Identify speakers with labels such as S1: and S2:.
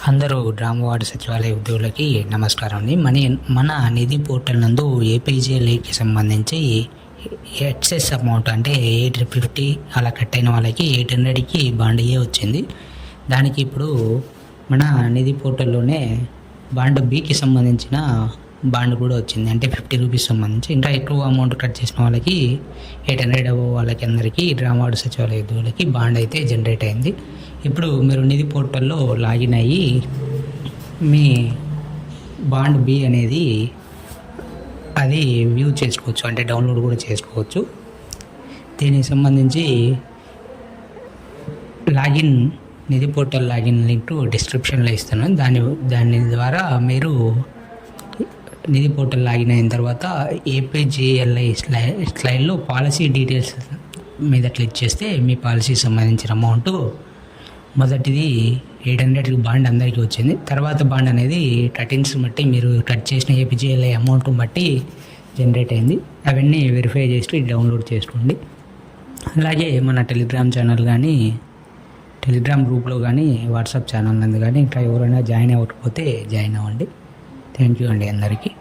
S1: అందరూ గ్రామవార్డు సచివాలయ ఉద్యోగులకి నమస్కారం అండి. మన నిధి పోర్టల్ నందు ఏపీజేఏకి సంబంధించి ఎక్సెస్ అమౌంట్ అంటే 850 అలా కట్ అయిన వాళ్ళకి 800కి బాండ్ వచ్చింది. దానికి ఇప్పుడు మన నిధి పోర్టల్లోనే బాండ్ బికి సంబంధించిన బాండ్ కూడా వచ్చింది. అంటే 50 రూపీస్ సంబంధించి ఇంకా ఎక్కువ అమౌంట్ కట్ చేసిన వాళ్ళకి 800 వాళ్ళకి అందరికీ గ్రామవార్డు సచివాలయ ఉద్యోగులకి బాండ్ అయితే జనరేట్ అయింది. ఇప్పుడు మీరు నిధి పోర్టల్లో లాగిన్ అయ్యి మీ బాండ్ బి అనేది అది వ్యూ చేసుకోవచ్చు, అంటే డౌన్లోడ్ కూడా చేసుకోవచ్చు. దీనికి సంబంధించి లాగిన్ నిధి పోర్టల్ లాగిన్ లింక్ డిస్క్రిప్షన్లో ఇస్తున్నాను. దాని ద్వారా మీరు నిధి పోర్టల్ లాగిన్ అయిన తర్వాత ఏపీజేఎల్ఐ స్లైడ్లో పాలసీ డీటెయిల్స్ మీద క్లిక్ చేస్తే మీ పాలసీకి సంబంధించిన అమౌంట్ మొదటిది 800 బాండ్ అందరికీ వచ్చింది. తర్వాత బాండ్ అనేది కటింగ్స్ బట్టి మీరు కట్ చేసిన ఏపీజేఎల్ఐ అమౌంట్ బట్టి జనరేట్ అయింది. అవన్నీ వెరిఫై చేసి డౌన్లోడ్ చేసుకోండి. అలాగే మన టెలిగ్రామ్ ఛానల్ కానీ, టెలిగ్రామ్ గ్రూప్లో కానీ, వాట్సాప్ ఛానల్ నందు కానీ ఇంకా ఎవరైనా జాయిన్ అవ్వకపోతే జాయిన్ అవ్వండి. థ్యాంక్ యూ అండి అందరికీ.